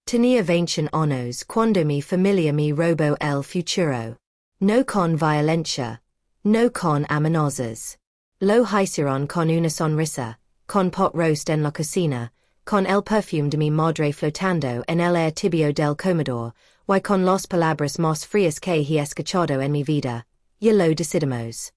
Tenía veintiún años cuando mi familia me robó el futuro. No con violencia, no con amenazas. Lo hicieron con una sonrisa, con pot roast en la cocina, con el perfume de mi madre flotando en el aire tibio del comedor, y con las palabras más frías que he escuchado en mi vida. Ya lo decidimos.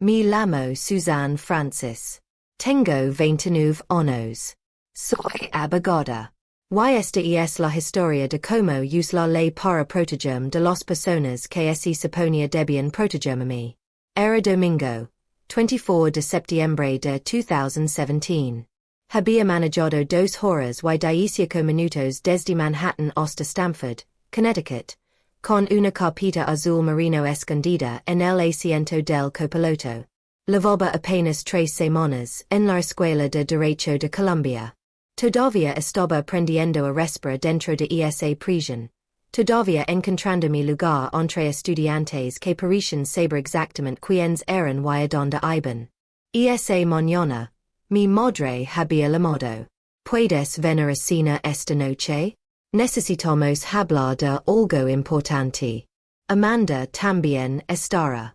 Me llamo Suzanne Francis. Tengo 29 años. Soy abogada. Y esta es la historia de cómo usé la ley para protegerme de las personas que se suponía debían protegerme a mí. Era domingo, 24 de septiembre de 2017. Había manejado 2 horas y 15 minutos desde Manhattan hasta Stamford, Connecticut, con una carpeta azul marino escondida en el asiento del copiloto. Llevaba apenas 3 semanas en la Escuela de Derecho de Colombia. Todavía estaba aprendiendo a respirar dentro de esa prisión. Todavía encontrando mi lugar entre estudiantes que parecían saber exactamente quiénes eran y a dónde iban. Esa mañana, mi madre había llamado. ¿Puedes venir a cena esta noche? Necesitamos hablar de algo importante. Amanda también estará.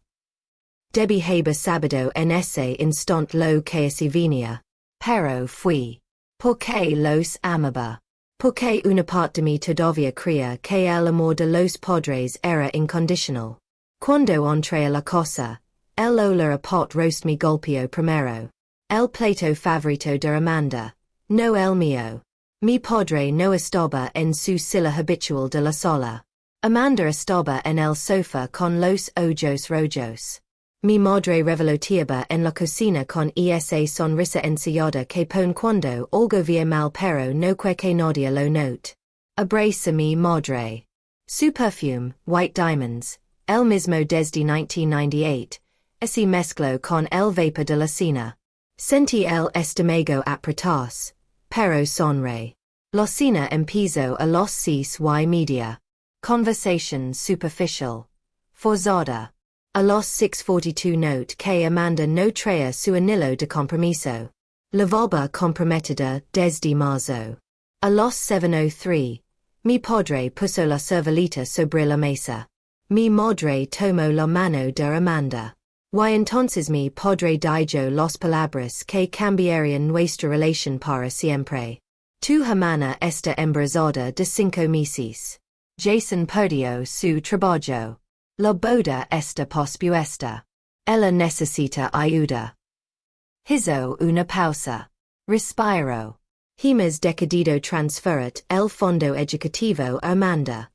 Debí haber sabido en ese instante lo que se venía. Pero fui. Porque los amaba. Porque una parte de mí todavía creía que el amor de los padres era incondicional. Cuando entré a la casa, el olor a pot roast me golpeó primero. El plato favorito de Amanda, no el mío. Mi padre no estaba en su silla habitual de la sala. Amanda estaba en el sofá con los ojos rojos. Mi madre revoloteaba en la cocina con esa sonrisa ensillada que pone cuando algo va mal pero no que nadie lo note. Abraza mi madre. Su perfume, White Diamonds, el mismo desde 1998, se mezcló con el vapor de la cena. Sentí el estómago apretarse, pero sonreí. La cena empezó a las 6:30. Conversation superficial. Forzada. A las 6:42 note que Amanda no traía su anillo de compromiso. Lavaba comprometida desde marzo. A las 7:03, mi padre puso la servileta sobre la mesa. Mi madre tomó la mano de Amanda. Y entonces mi padre dijo las palabras que cambiarían nuestra relación para siempre. Tu hermana está embarazada de 5 meses. Jason perdió su trabajo. La boda está pospuesta. Ella necesita ayuda. Hizo una pausa. Respiró. Hemos decidido transferir el fondo educativo a Amanda.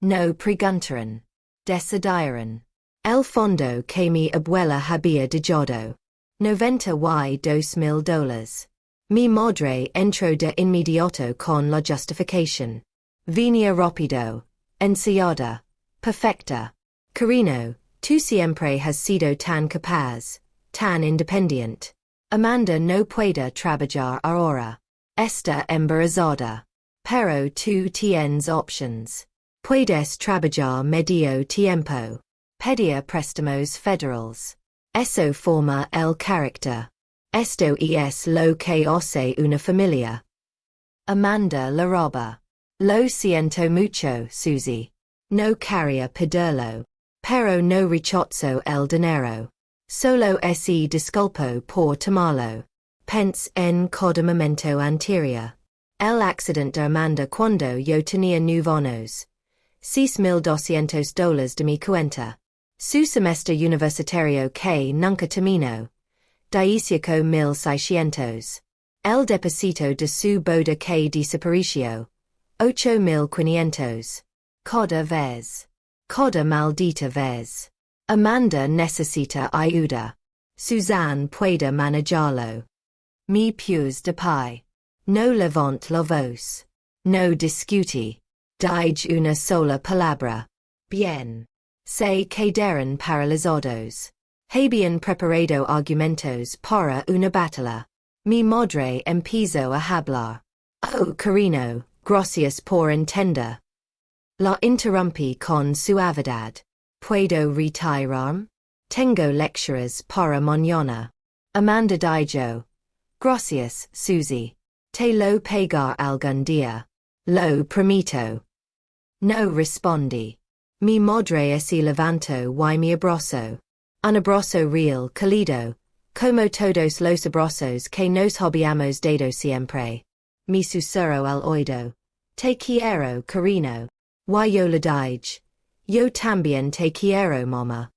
No preguntaron. Decidieron. El fondo que mi abuela había dejado. $92,000. Mi madre entró de inmediato con la justificación. Venía rápido. Ensayada. Perfecta. Carino, tú siempre has sido tan capaz, tan independiente. Amanda no puede trabajar ahora. Está embarazada. Pero tú tienes options. Puedes trabajar medio tiempo. Pedir préstamos federales. Eso forma el carácter. Esto es lo que hace una familia. Amanda la roba. Lo siento mucho, Susie. No quería pedirlo. Pero no rechazó el dinero. Solo se disculpó por tomarlo. Pense en cada momento anterior. El accidente de Amanda cuando yo tenía 9 años. $6,200 de mi cuenta. Su semestre universitario que nunca terminó. $18,600. El deposito de su boda que desapareció. $8,500. Cada vez. Cada maldita vez. Amanda necesita ayuda. Suzanne puede manejarlo. Mi pies de pie. No levant la voz. No discuti. Dije una sola palabra. Bien. Se quedaron paralizados. Habían preparado argumentos para una batalla. Mi madre empezó a hablar. Oh, Carino, gracias por entender. La interrumpí con suavidad. ¿Puedo retirarme? Tengo lecturas para mañana. Amanda dijo. Gracias, Susie. Te lo pagar algún día. Lo prometo. No rispondi. Mi madre esi levanto y mi abrazo. Un abrazo real cálido, como todos los abrazos que nos habíamos dado siempre. Mi susurro al oído. Te quiero, cariño. Y yo le dije. Yo también te quiero, mama.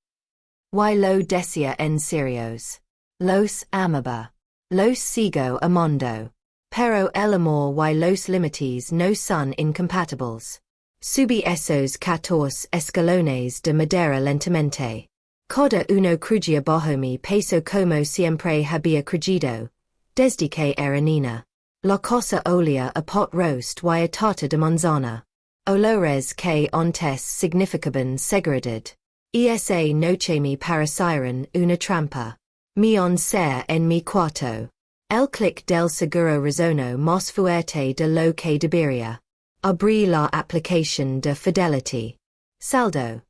Y lo decía en serios. Los amaba. Los sigo amando. Pero el amor y los límites no son incompatibles. Subí esos 14 escalones de madera lentamente. Cada uno crujía bajo mi peso como siempre había crujido. Desde que era niña. La cosa olía a pot roast y a tarta de manzana. Olores que antes significaban seguridad. Esa noche me parecieron una trampa. Mi once en mi cuarto. El clic del seguro resonó más fuerte de lo que debería. Abrí la aplicación de Fidelity. Saldo.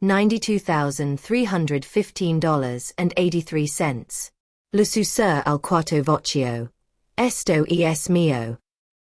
$92,315.83. Le susurro al cuarto vocio. Esto es mío.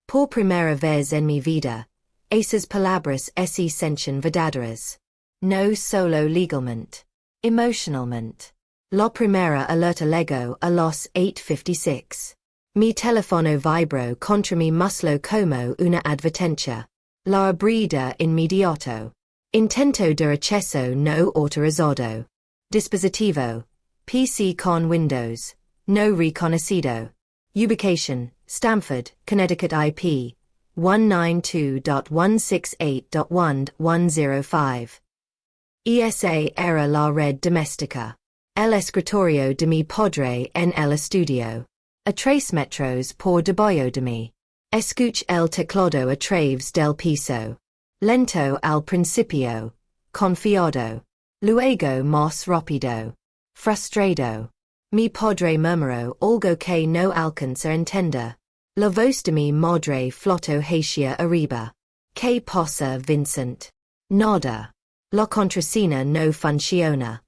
Por primera vez en mi vida. Esas palabras se sienten verdaderas. No solo legalmente. Emocionalmente. La primera alerta llegó a las 8:56. Mi teléfono vibró contra mi muslo como una advertencia. La abrí de inmediato. Intento de acceso no autorizado. Dispositivo. PC con Windows. No reconocido. Ubication, Stamford, Connecticut IP. 192.168.1.105. Esa era la red doméstica. El escritorio de mi padre en el estudio. A 3 metros por debajo de mí. Escuch el teclado a través del piso. Lento al principio. Confiado. Luego más rápido. Frustrado. Mi padre murmuró algo que no alcanza a entender. La voz de mi madre flotó hacia arriba. ¿Qué pasa, Vincent? Nada. La contraseña no funciona.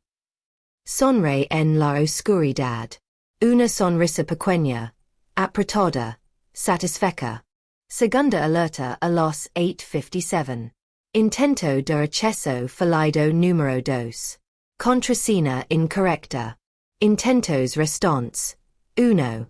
Sonreí en la oscuridad. Una sonrisa pequeña. Apretada. Satisfecha. Segunda alerta a las 8:57. Intento de acceso fallido número 2. Contraseña incorrecta. Intentos restantes. 1.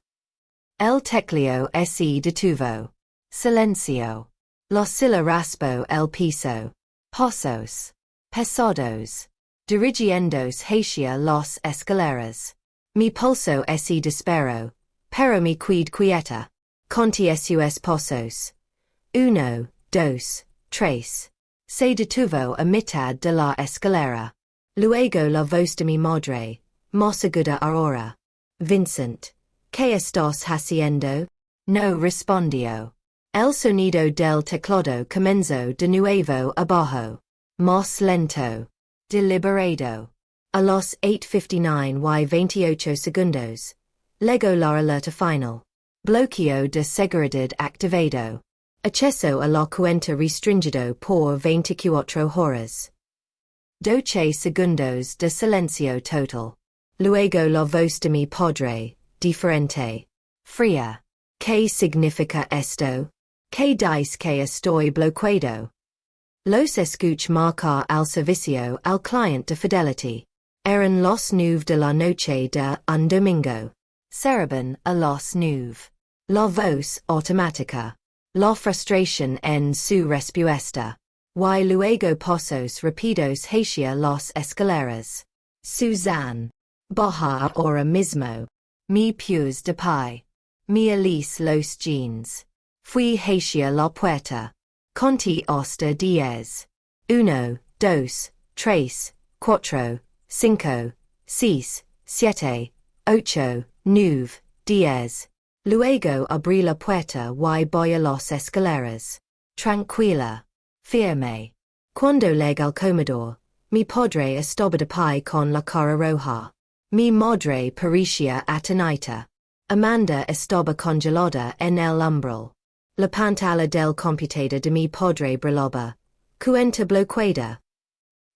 El tecleo se detuvo. Silencio. La silla raspó el piso. Pasos. Pesados. Dirigiéndose hacia las escaleras. Mi pulso se disparó. Pero mi quid quieta. Conti sus pasos. 1, 2, 3. Se detuvo a mitad de la escalera. Luego la voz de mi madre. Más aguda ahora. Vincent. ¿Qué estás haciendo? No respondió. El sonido del teclado comenzó de nuevo abajo. Más lento. Deliberado. A las 8:59 y 28 segundos. Llegó la alerta final. Bloqueo de seguridad activado. Acceso a la cuenta restringido por 24 horas. 12 segundos de silencio total. Luego la voz de mi padre, diferente. Fría. ¿Qué significa esto? ¿Qué dice que estoy bloqueado? Los escuch marcar al servicio al cliente de Fidelity. Eran las 9 de la noche de un domingo. Cereban a las 9. La voz automática. La frustración en su respuesta. Y luego pasos rápidos hacia las escaleras. Suzanne. Baja ahora mismo. Mi pies de pie. Mi alis los jeans. Fui hacia la puerta. Conti hasta 10. 1, 2, 3, 4, 5, 6, 7, 8, 9, 10. Luego abrí la puerta y voy a las escaleras. Tranquila. Firme. Cuando llegué al comedor, mi padre estaba de pie con la cara roja. Mi madre parecía atonita. Amanda estaba congelada en el umbral. La pantalla del computador de mi padre brillaba. Cuenta bloqueada.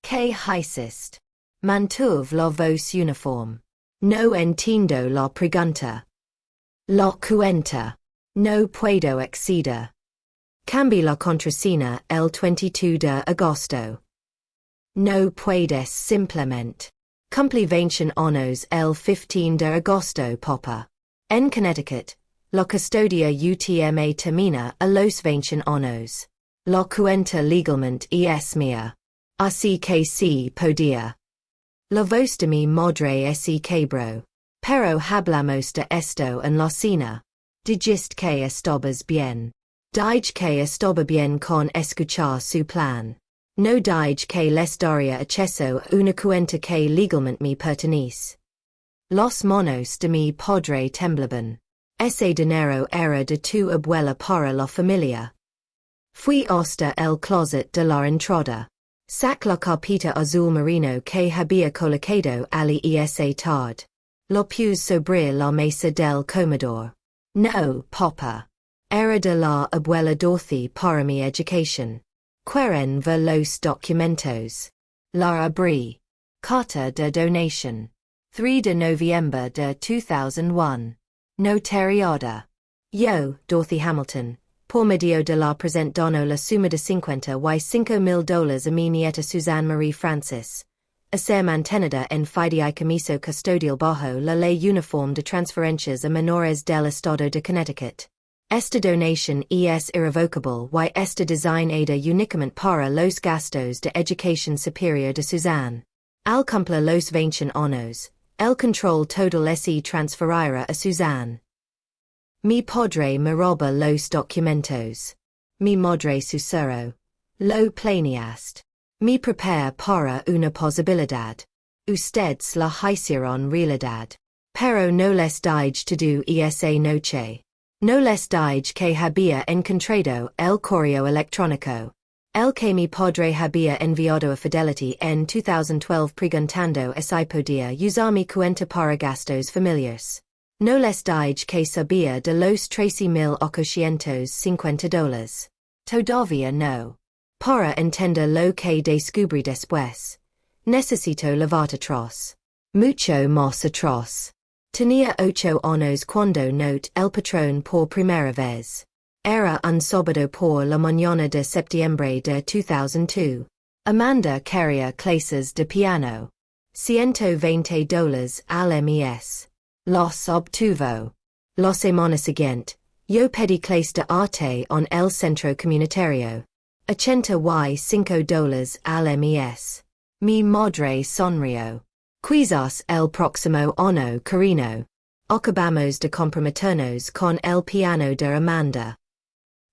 ¿Qué hiciste? Mantuve la voz uniforme. No entiendo la pregunta. La cuenta. No puedo acceder. Cambi la contrasena el 22 de agosto. No puedes simplemente. Cumplivention onos el 15 de agosto popa. En Connecticut, la custodia utma termina a los 20 onos. La cuenta legalmente es mía. Así que sí podía. La voz de mi madre ese quebró. Pero hablamos de esto en la cena. Dijiste que estabas bien. Dije que estaba bien con escuchar su plan. No dije que les daría acceso a una cuenta que legalmente me pertenece. Los manos de mi padre temblaban. Ese dinero era de tu abuela para la familia. Fui hasta el closet de la entrada. Sac la carpeta azul marino que había colocado allí esa tarde. Lo puse sobre la mesa del comedor. No, papa. Era de la abuela Dorothy para mi educación. Quieren ver los documentos. La abrí. Carta de donación. 3 de noviembre de 2001. Notariada. Yo, Dorothy Hamilton, por medio de la present dono la suma de $50,000 a mi nieta Suzanne Marie Francis. A ser mantenida en fideicomiso custodial bajo la ley uniforme de transferencias a menores del estado de Connecticut. Esta donación es irrevocable y esta designada únicamente para los gastos de educación superior de Suzanne. Al cumplir los 20 años, el control total se transferirá a Suzanne. Mi padre me roba los documentos. Mi madre susurró. Lo planeaste. Me prepara para una posibilidad. Ustedes la hicieron realidad. Pero no les dije todo esa noche. No les dije que había encontrado el correo electrónico. El que mi padre había enviado a Fidelity en 2012 preguntando si podía usar mi cuenta para gastos familiares. No les dije que sabía de los $13,850. Todavía no. Para entender lo que descubrí después. Necesito levar atrás. Mucho más atrás. Tenía 8 años cuando noté el patrón por primera vez. Era un sábado por la mañana de septiembre de 2002. Amanda quería clases de piano. $120 al mes. Los obtuvo. La semana siguiente, yo pedí clase de arte en el centro comunitario. $85 al mes. Mi madre sonrió. Quizás el próximo año carino. Acabamos de comprometernos con el piano de Amanda.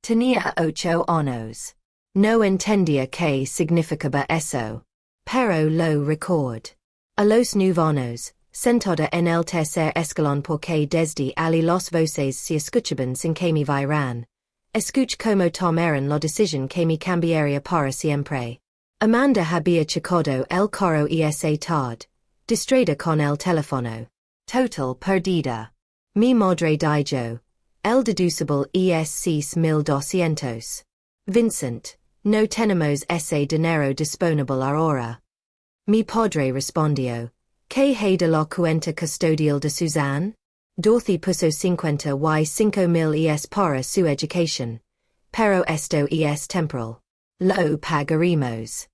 Tenía 8 años. No entendía qué significaba eso. Pero lo recuerdo. A los 9 años, sentada en el tercer escalón porque desde allí las voces se escuchaban sin que me vieran. Escuché como tomaron la decisión que me cambiaría para siempre. Amanda había checado el carro esa tarde. Distraída con el teléfono. Total perdida. Mi madre dijo. El deducible es $6,200. Vincent, no tenemos ese dinero disponible ahora. Mi padre respondió. ¿Qué hay de la cuenta custodial de Suzanne? Dorothy puso 55,000 es para su educación. Pero esto es temporal. Lo pagaremos.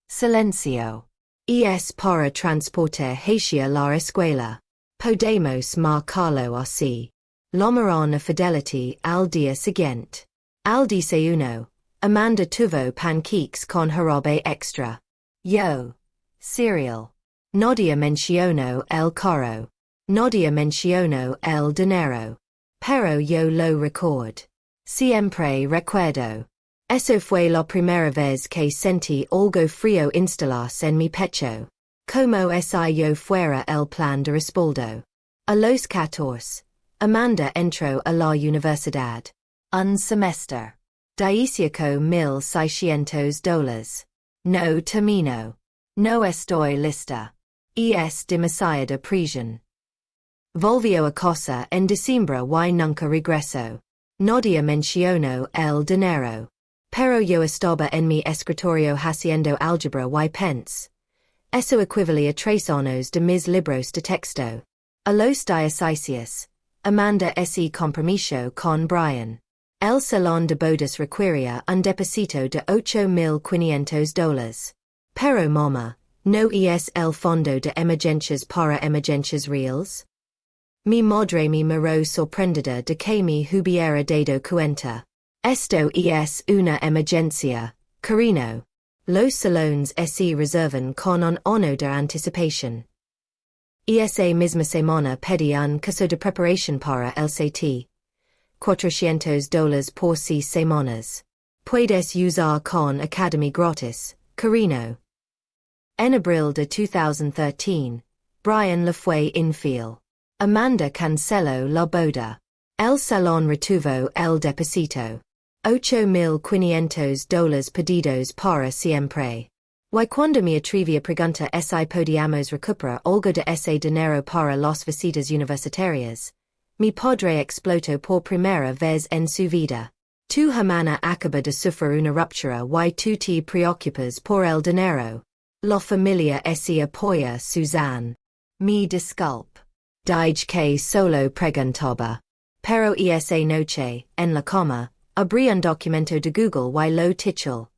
Silencio. Es para transporte hacia la escuela. Podemos marcarlo así. Lomarán a Fidelity al día siguiente. Al desayuno, Amanda tuvo pancakes con jarabe extra. Yo. Cereal. Nadia mencionó el carro. Nadia mencionó el dinero. Pero yo lo recuerdo. Siempre recuerdo. Eso fue la primera vez que sentí algo frío instalarse en mi pecho. Como si yo fuera el plan de respaldo. A los 14, Amanda entró a la universidad. Un semestre. $16,600. No termino. No estoy lista. Es demasiada presión. Volvió a casa en diciembre y nunca regresó. Nadia mencionó el dinero. Pero yo estaba en mi escritorio haciendo álgebra y pence. Eso equivalía a 3 años de mis libros de texto. A los 16, Amanda se compromiso con Brian. El Salón de Bodas requería un depósito de $8,500. Pero mama, no es el fondo de emergencias para emergencias reales? Mi madre me miró sorprendida de que me hubiera dado cuenta. Esto es una emergencia, cariño. Los salones se reservan con un año de anticipación. Esa misma semana pedí un curso de preparación para el CT. $400 por 6 semanas. Puedes usar con Academy gratis, cariño. En abril de 2013, Brian le fue infiel. Amanda canceló la boda. El salón retuvo el depósito. $8,500 pedidos para siempre. Y cuando me atrevía pregunta si podíamos recuperar algo de ese dinero para las visitas universitarias, mi padre explotó por primera vez en su vida. Tu hermana acaba de sufrir una ruptura y tú te preocupas por el dinero. La familia se apoya Suzanne. Me disculpe. Dije que solo preguntaba. Pero esa noche, en la cama, abrí un documento de Google y lo titulé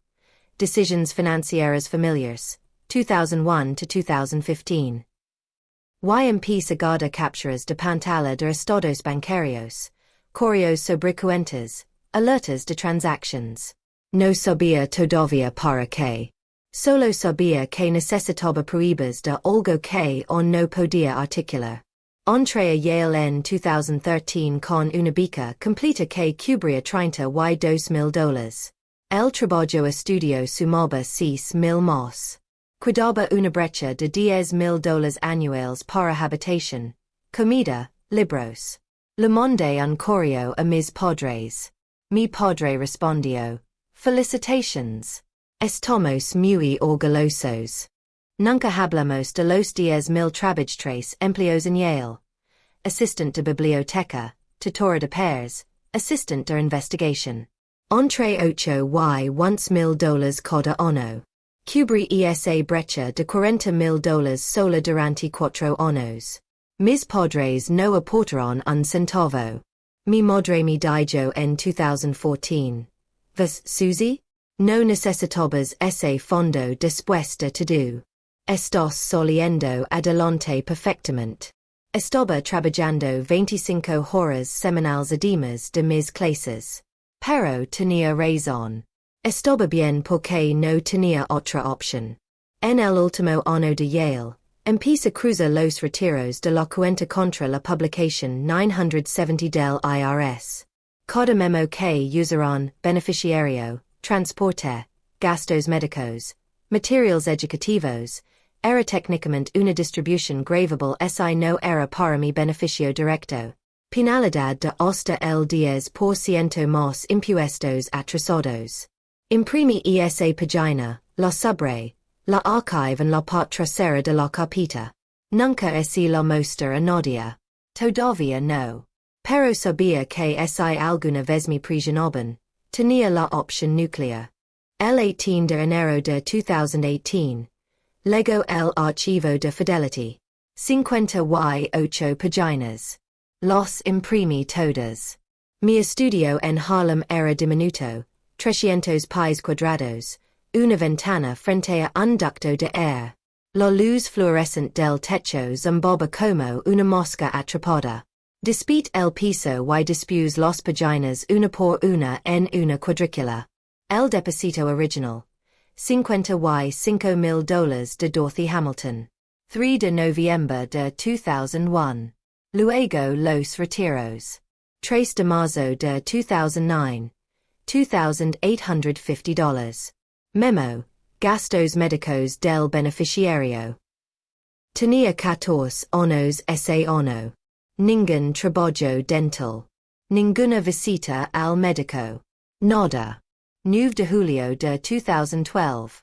Decisions Financieras Familiares, 2001 to 2015. Y empecé a guardar capturas de pantalla de estados bancarios, correos sobre cuentas, alertas de transactions. No sabía todavía para qué. Solo sabía que necesitaba pruebas de algo que aún no podía articular. Entré a Yale en 2013 con una beca completa que cubría $32,000. El trabajo estudio sumaba $6,000 más. Cuidaba una brecha de $10,000 anuales para habitación, comida, libros. Le mandé un correo a mis padres. Mi padre respondió, felicitations. Estamos muy orgullosos. Nunca hablamos de los 10,000 trabajadores empleados en Yale. Assistant de biblioteca, tutora de pairs, assistant de investigación. Entre 8 y $11,000 cada año. Cubrí esa brecha de $40,000 solo durante 4 años. Mis padres no aportaron un centavo. Mi madre me dijo en 2014. ¿Ves, Susie? No necesitabas ese fondo después de todo. Estás saliendo adelante perfectamente. Estaba trabajando 25 horas semanales además de mis clases. Pero tenía razón. Estaba bien porque no tenía otra opción. En el último año de Yale, empecé a cruzar los retiros de la cuenta contra la publicación 970 del IRS. Cada memo que usaron, beneficiario, transporte, gastos médicos, materiales educativos, era técnicamente una distribución gravable si no era para mi beneficio directo. Penalidad de hasta el 10% más impuestos atrasados. Imprimí esa página, la subrayé, la archive en la parte trasera de la carpeta. Nunca la mostré a nadie. Todavía no. Pero sabía que si alguna vez me presionaban, tenía la opción nuclear. El 18 de enero de 2018. Lego el archivo de Fidelity. 58 páginas. Los imprimí todas. Mi estudio en Harlem era diminuto, 300 pies cuadrados, una ventana frente a un ducto de air. La luz fluorescente del techo zumbaba como una mosca atrapada. Despite el piso y dispuse las páginas una por una en una cuadrícula. El depósito original. $55,000 de Dorothy Hamilton. 3 de noviembre de 2001. Luego los retiros. 3 de marzo de 2009. $2,850. Memo. Gastos médicos del beneficiario. Tenía 14 años ese año. Ningún trabajo dental. Ninguna visita al médico. Nada. 9 de julio de 2012.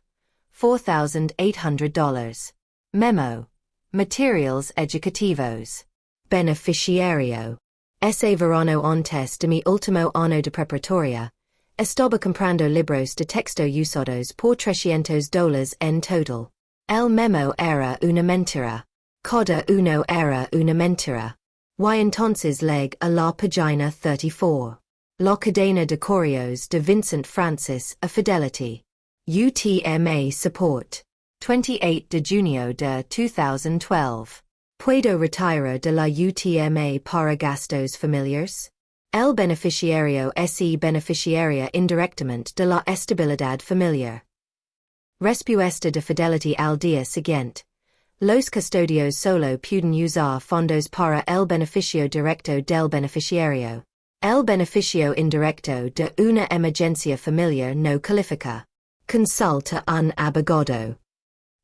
$4,800. Memo. Materials educativos. Beneficiario. Ese verano antes de mi último año de preparatoria, estaba comprando libros de texto usados por $300 en total. El memo era una mentira. Cada uno era una mentira. Y entonces leg a la página 34. La cadena de correos de Vincent Francis a Fidelity. UTMA support. 28 de junio de 2012. Puedo retirar de la UTMA para gastos familiares? El beneficiario se beneficiaria indirectamente de la estabilidad familiar. Respuesta de Fidelity al día siguiente. Los custodios solo pueden usar fondos para el beneficio directo del beneficiario. El beneficio indirecto de una emergencia familiar no califica. Consulta un abogado.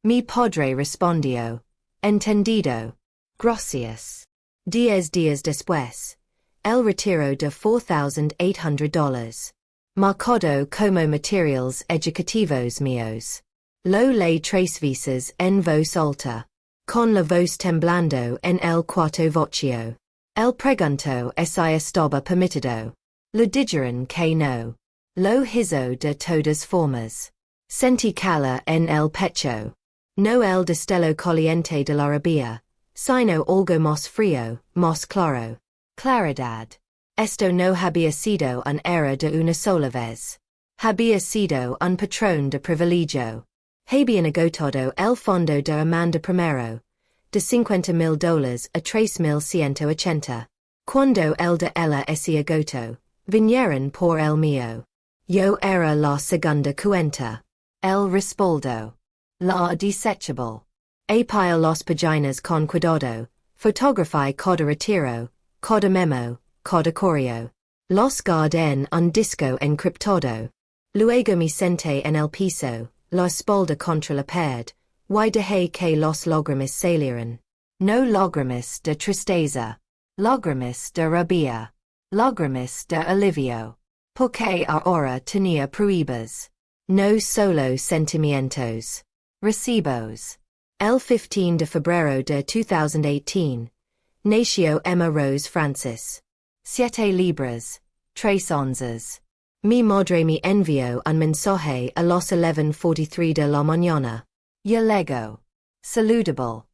Mi padre respondió. Entendido. Gracias. 10 días después. El retiro de $4,800. Marcado como materiales educativos míos. Lo ley tres veces en voz alta. Con la voz temblando en el cuarto vocio. El pregunto si estaba permitido. Le dijeron que no. Lo hizo de todas formas. Sentí calor en el pecho. No el destello caliente de la rabia, sino algo más frío, más claro. Claridad. Esto no había sido un era de una sola vez. Había sido un patrón de privilegio. Habían agotado el fondo de Amanda primero, de $50,000 a $3,180. Cuando el de ella se agotó, vinieron por el mío. Yo era la segunda cuenta. El respaldo. La desechable. Apio las páginas con cuidado, fotografía cada retiro, cada memo, cada correo. Los guardé en un disco encriptado. Luego me senté en el piso, la espalda contra la pared, y dejé que los lágrimas salieran. No lágrimas de tristeza. Lágrimas de rabia. Lágrimas de alivio. Porque ahora tenía pruebas. No solo sentimientos. Recibos. El 15 de febrero de 2018. Nació Emma Rose Francis. 7 libras. 3 onzas. Mi madre me envió un mensaje a las 11:43 de la mañana. Yo lego. Saludable.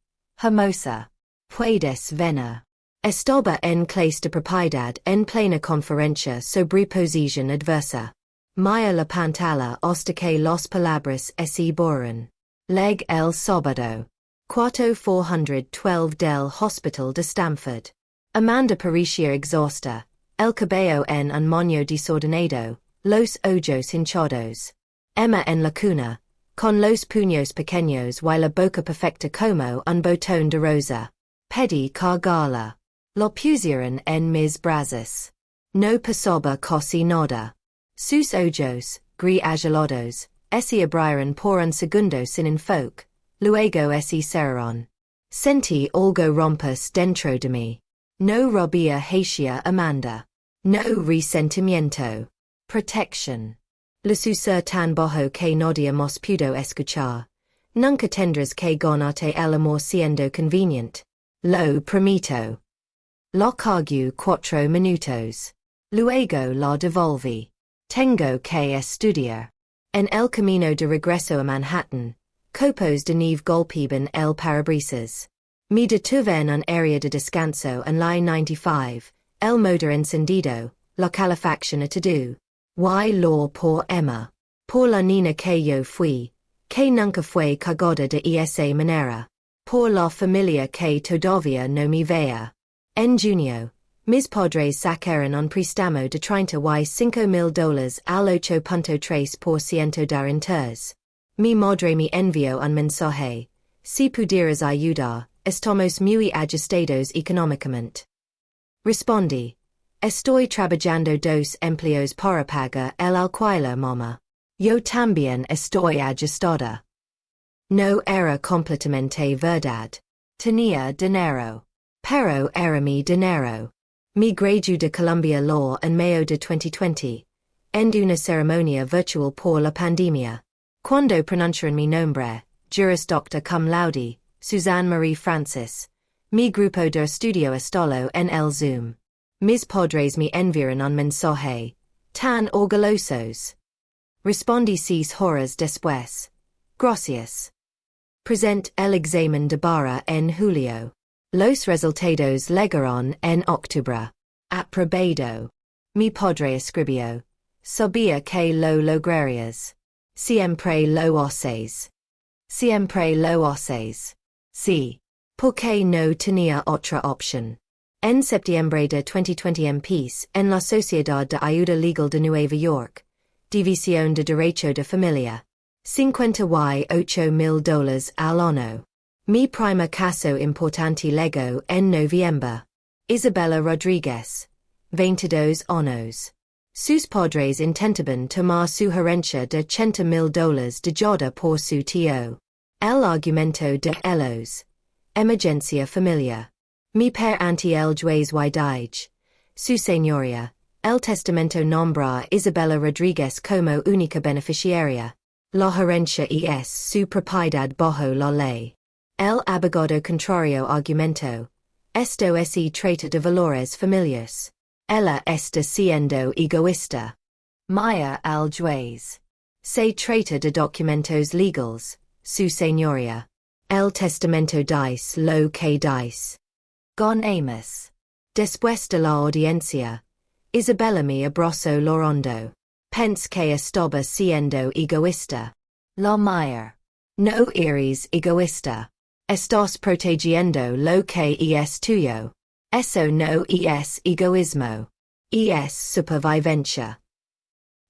Hermosa. Puedes venir. Estaba en clase de propiedad en plena conferencia sobre posición adversa. Maya la pantalla hasta que las palabras se borran. Leg el sábado. 412 del Hospital de Stamford. Amanda parecía exhausta. El cabello en un moño desordenado, los ojos hinchados. Emma en la cuna, con los puños pequeños y la boca perfecta como un botón de rosa. Pedí cargala. La pusieron en mis brazos. No pasaba casi nada. Sus ojos, gris agelados, se abrieron por un segundo sin enfoque, luego se cerraron. Sentí algo romperse dentro de mí. No rabia hacia Amanda. No resentimiento. Protección. Le susurro tan bajo que nadie más pudo escuchar. Nunca tendrás que ganarte el amor siendo convenient. Lo prometo. La cargué 4 minutos. Luego la devolví. Tengo que estudiar. En el camino de regreso a Manhattan, copos de nieve golpeaban el parabrisas. Me detuve en un área de descanso en la 95, el motor encendido, la calefacción a todo. Y lo por Emma. Por la niña que yo fui, que nunca fue cargada de esa manera. Por la familia que todavía no me vea. En junio, mis padres sacaron un préstamo de $35,000 al 8.3% de interés. Mi madre me envió un mensaje. Si pudieras ayudar, estamos muy ajustados económicamente. Respondí. Estoy trabajando 2 empleos para pagar el alquiler, mamá. Yo también estoy ajustada. No era completamente verdad. Tenía dinero. Pero era mi dinero. Me gradué de Columbia Law en mayo de 2020. En una ceremonia virtual por la pandemia. Cuando pronunciaron mi nombre, juris doctor cum laude, Suzanne Marie Francis. Mi grupo de estudio estalo en el Zoom. Mis padres me enviaron un mensaje. Tan orgullosos. Respondí 6 horas después. Gracias. Present el examen de barra en julio. Los resultados llegaron en octubre. Aprobado. Mi padre escribió. Sabía que lo lograrías. Siempre lo haces. Siempre lo haces. Sí. Porque no tenía otra opción. En septiembre de 2020 empecé en la Sociedad de Ayuda Legal de Nueva York. División de Derecho de Familia. $58,000 al año. Mi prima caso importante lego en noviembre. Isabella Rodríguez. 22 años. Sus padres intentaban tomar su herencia de $80,000 dejada por su tío. El argumento de ellos. Emergencia familiar. Mi per ante el juez y dije. Su señoría. El testamento nombra Isabella Rodríguez como única beneficiaria. La herencia es su propiedad bajo la ley. El abogado contrario argumento. Esto es trata de valores familiares. Ella está siendo egoísta. Maya al juez. Se trata de documentos legals, su señoría. El testamento dice lo que dice. Ganamos. Después de la audiencia, Isabella me abrazó llorando. Pensé que estaba siendo egoísta. La mayor. No eres egoísta. Estás protegiendo lo que es tuyo. Eso no es egoísmo. Es supervivencia.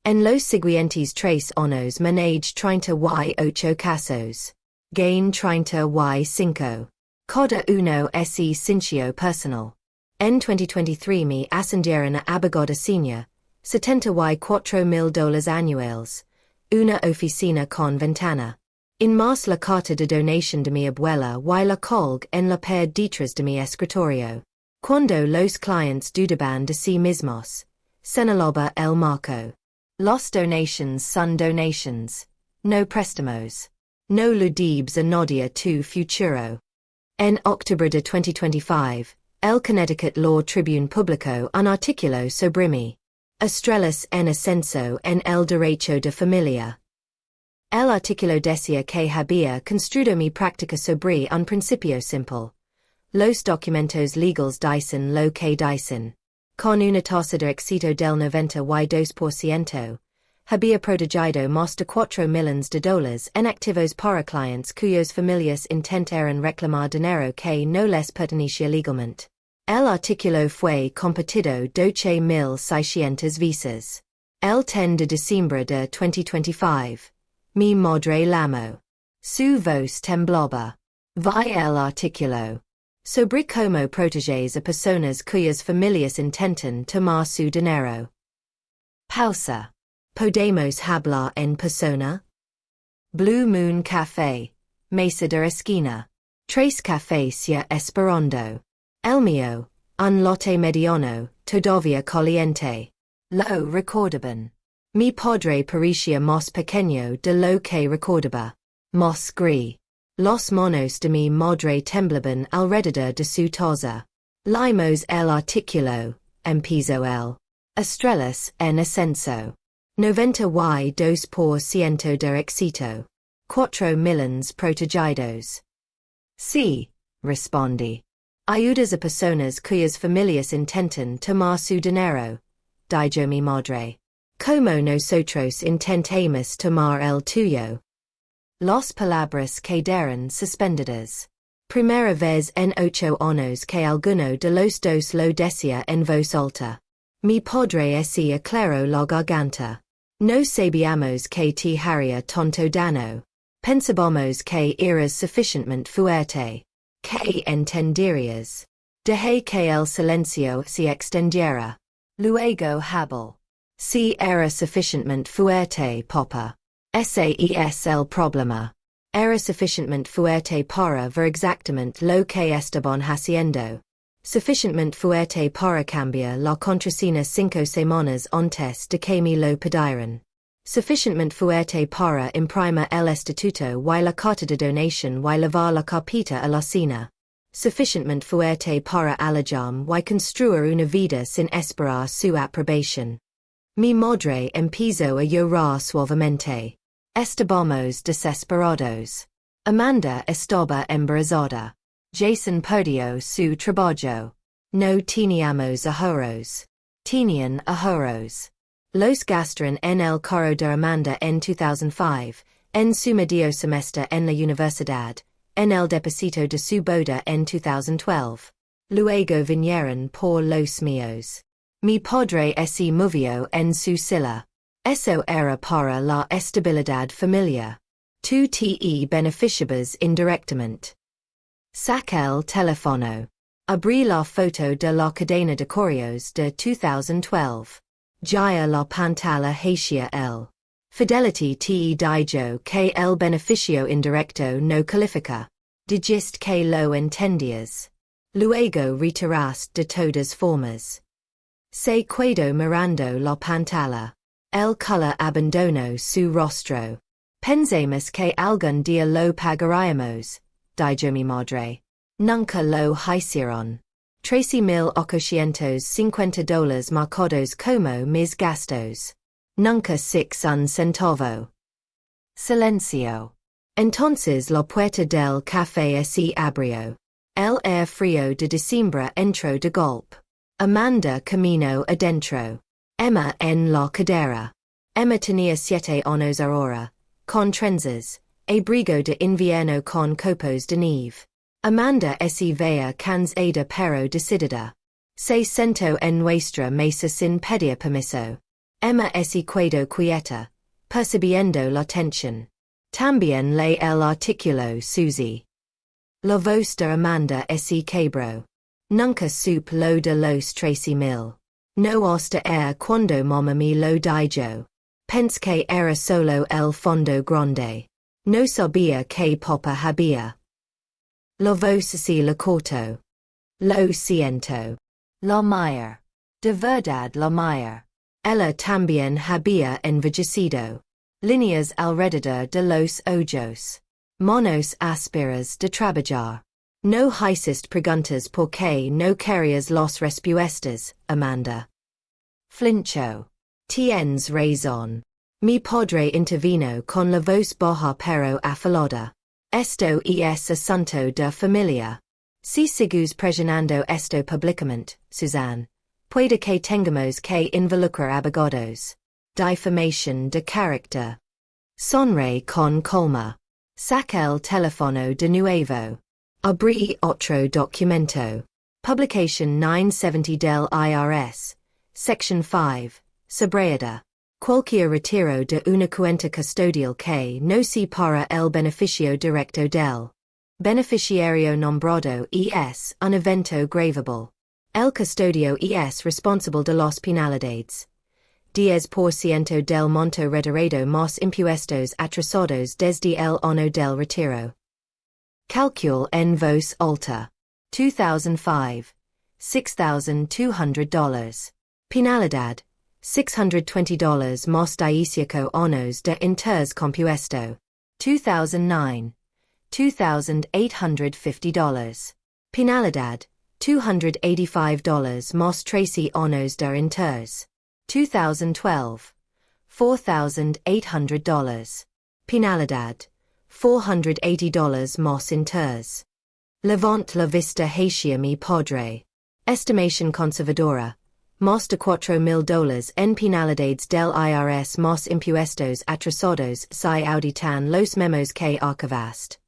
En los siguientes 3 años managé 38 casos. Gain 35. Cada uno es cinco personal. En 2023 me ascendieron a abogada senior. $74,000 anuales. Una oficina con ventana. En más la carta de donación de mi abuela y la colg en la pared detrás de mi escritorio. Cuando los clientes dudaban de sí mismos. Señalaba el marco. Los donations son donations. No préstamos. No ludibs a nadie tu futuro. En octubre de 2025, el Connecticut Law Tribune publicó un artículo sobre mi estrellas en ascenso en el derecho de familia. El artículo decía que había construido mi práctica sobre un principio simple. Los documentos legals dicen lo que dicen. Con una tasa de éxito del 92%, había protegido más de $4 millones en activos para clientes cuyos familias intentaron reclamar dinero que no les pertenecía legalmente. El artículo fue compartido 12,600 veces. El 10 de diciembre de 2025. Mi madre llamó. Su voz temblaba. Vi el artículo. Sobre cómo proteges a personas cuyas familias intentan tomar su dinero. Pausa. ¿Podemos hablar en persona? Blue Moon Café. Mesa de esquina. 3 cafés ya esperando. El mío. Un latte mediano, todavía caliente. Lo recordaban. Mi padre parecía más pequeño de lo que recordaba. Más gris. Los manos de mi madre temblaban alrededor de su taza. Leímos el artículo. Empezó el. Estrellas en ascenso. 92% de éxito. 4 millones protegidos. Sí, respondí. Ayudas a personas cuyas familias intentan tomar su dinero. Dijo mi madre. Como nosotros intentamos tomar el tuyo. Las palabras quedaron suspendidas. Primera vez en 8 años que alguno de los dos lo decía en voz alta. Mi padre hacía claro la garganta. No sabíamos que te haría tonto daño. Pensábamos que eras suficientemente fuerte. Que entenderías. Dejé que el silencio se extendiera. Luego habló. Si era suficientemente fuerte, papá. Ese es el problema. Era suficientemente fuerte para ver exactamente lo que estaban haciendo. Suficientemente fuerte para cambiar la contraseña 5 semanas antes de que me lo pidieran. Sufficientemente fuerte para imprimir el estatuto y la carta de donación y llevar la carpeta a la cena. Sufficientemente fuerte para alejarme y construir una vida sin esperar su aprobación. Mi madre empezó a llorar suavemente. Estábamos desesperados. Amanda estaba embarazada. Jason perdió su trabajo. No teníamos ahorros. Tenian Ajoros. Los gastron en el carro de Amanda en 2005, en su medio semestre en la universidad, en el depósito de su boda en 2012. Luego vinieron por los míos. Mi padre se movió en su silla. Eso era para la estabilidad familiar. Tu te beneficiabas indirectamente. Saca el teléfono. Abrí la foto de la cadena de correos de 2012. Jaya la pantalla hacia el. Fidelity te dijo que el beneficio indirecto no califica. Dijiste que lo entendías. Luego retiraste de todas formas. Se quedó mirando la pantalla. El color abandonó su rostro. Pensemos que algún día lo pagaríamos, dijo mi madre. Nunca lo hicieron. $13,850 marcados como mis gastos. Nunca un centavo. Silencio. Entonces la puerta del café se abrió. El air frío de diciembre entró de golpe. Amanda caminó adentro. Emma en la cadera. Emma tenía 7 años ahora, con trenzas, abrigo de invierno con copos de nieve. Amanda se veía cansada pero decidida. Se sentó en nuestra mesa sin pedir permiso. Emma se quedó quieta, percibiendo la tensión. También le el articuló Susie. La voz de Amanda se quebró. Nunca supe lo de los 13,000. No hasta cuando mamá me lo dijo. Pensé que era solo el fondo grande. No sabía que papá había. La voz se le cortó. Lo siento. La Mayer. De verdad la Mayer. Ella también había envejecido. Líneas alrededor de los ojos. Manos ásperas de trabajar. No hiciste preguntas por qué no querías las respuestas, Amanda. Flinchó. Tienes razón. Mi padre intervino con la voz baja pero afilada. Esto es asunto de familia. Si sigues presionando esto públicamente, Suzanne, puede que tengamos que involucrar abogados. Difamación de carácter. Sonríe con calma. Saca el teléfono de nuevo. Abrí otro documento. Publication 970 del IRS. Section 5. Sobriedad. Cualquier retiro de una cuenta custodial que no se para el beneficio directo del beneficiario nombrado es un evento gravable. El custodio es responsable de las penalidades. 10% del monto retirado más impuestos atrasados desde el año del retiro. Calcul en voz alta. 2005. $6,200. Penalidad. $620 más 18 años de interés compuesto. 2009. $2,850. Penalidad. $285 más 13 años de interés. 2012. $4,800. Penalidad. $480 más interés. Levant la vista hacia mi padre. Estimación conservadora. Más de $4,000 en penalidades del IRS más impuestos atrasados si auditan los memos que archivaste.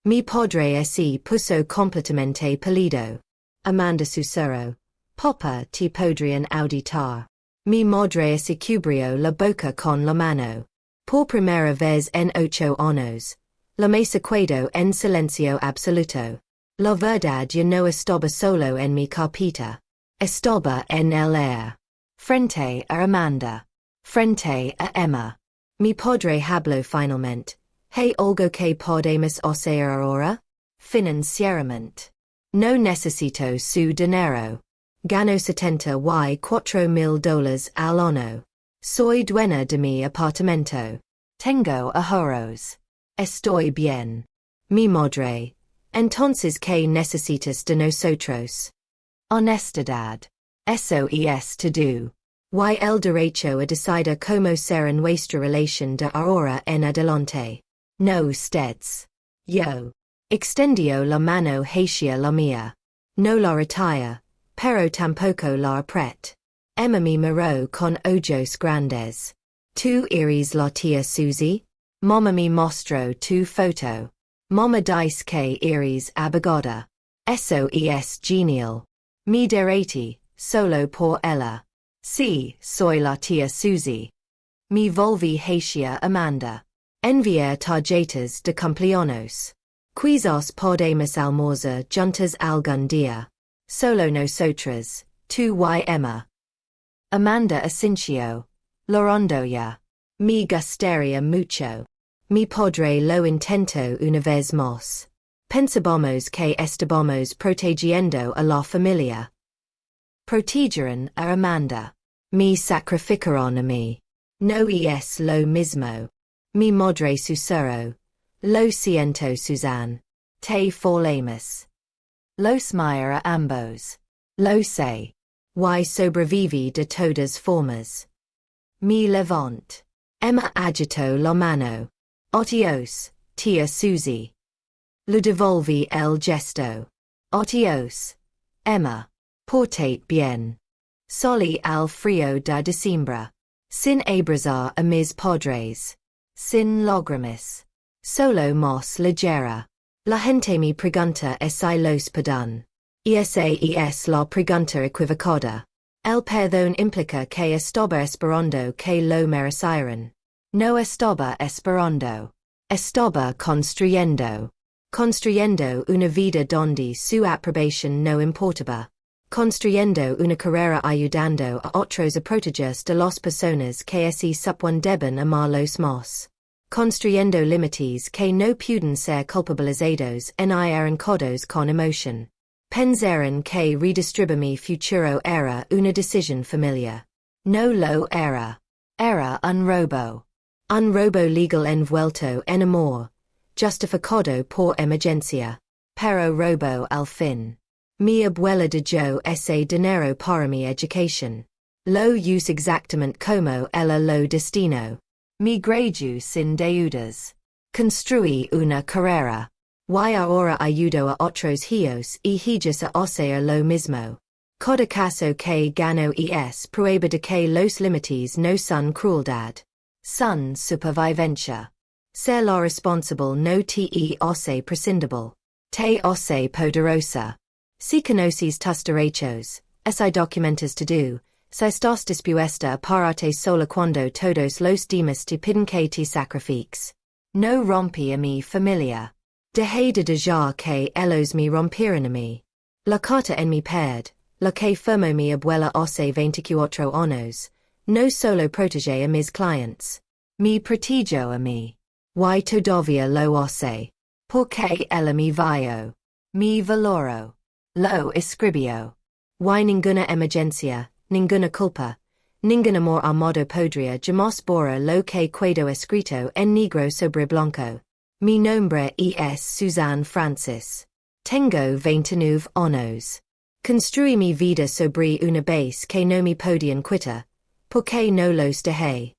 Mi padre se puso completamente pálido. Amanda susurró. Papá te podrían auditar. Mi madre se cubrió la boca con la mano. Por primera vez en 8 años. La mesa quedó en silencio absoluto. La verdad yo no estaba solo en mi carpeta. Estaba en el aire. Frente a Amanda. Frente a Emma. Mi padre habló finalmente. ¿Hay algo que podemos hacer ahora? Financieramente. No necesito su dinero. Gano $74,000 al año. Soy dueña de mi apartamento. Tengo ahorros. Estoy bien. Mi madre. Entonces, ¿qué necesitas de nosotros? Honestidad. Eso es todo. Y el derecho a decidir cómo será nuestra relación de ahora en adelante. No ustedes. Yo. Extendió la mano hacia la mía. No la retira, pero tampoco la aprieta. Emma mi miro con ojos grandes. Tu iris la tia Susie? Mama mi mostro tu foto. Mama dice que iris abigoda. Eso es genial. Mi derati, solo por ella. Si, soy la tia Susie. Mi volvi hacia Amanda. Enviar tarjetas de cumpleaños. Quizás podemos almorzar juntas algún día. Solo nosotras, tú y Emma. Amanda Asincio. Lorondoya. Me gustaría mucho. Me podré lo intento una vez más. Pensamos que estamos protegiendo a la familia. Protegerán a Amanda. Me sacrificarán a mí. No es lo mismo. Mi madre susurro. Lo siento Suzanne. Te falamos. Los mira a ambos. Lo sé. Y sobreviví de todas formas. Me levant. Emma agitó la mano. Adiós, tia Susie. Le devolví el gesto. Adiós, Emma. Portate bien. Soli al frío de diciembre. Sin abrazar a mis padres. Sin lágrimas. Solo más ligera. La gente me pregunta si los perdón. Esa es la pregunta equivocada. El perdón implica que estaba esperando que lo merecieran. No estaba esperando. Estaba construyendo. Construyendo una vida donde su aprobación no importaba. Construyendo una carrera ayudando a otros a protegerse de las personas que se supondeben amar los más. Construyendo límites que no pueden ser culpabilizados ni arrancados con emoción. Pensaron que redistribuir mi futuro era una decisión familiar. No lo era. Era un robo. Un robo legal envuelto en amor. Justificado por emergencia. Pero robo al fin. Mi abuela dio ese dinero para mi educación. Lo use exactamente como ella lo destino. Mi gradu sin deudas. Construí una carrera. Y ahora ayudo a otros hijos y hijas a hacer lo mismo. Cada caso que gano es prueba de que los límites no son crueldad. Son supervivencia. Ser la responsable no te hace prescindible. Te hace poderosa. Si conoces tus derechos, si documentas to do, si estás dispuesta a pararte sola cuando todos los demás te piden que te sacrifiques. No rompí a mi familia. Dejé de dejar que ellos me rompieran a mí. La carta en mi perd, la que firmó mi abuela hace 24 años, no solo protege a mis clientes. Me protegió a mí. Y todavía lo hace. Porque ella me vio. Me valoró. Lo escribió. Y ninguna emergencia, ninguna culpa, ningún amor armado podría jamás borrar lo que quedó escrito en negro sobre blanco. Mi nombre es Suzanne Francis. Tengo 29 años. Construí mi vida sobre una base que no me podían quitar. Porque no los dejé.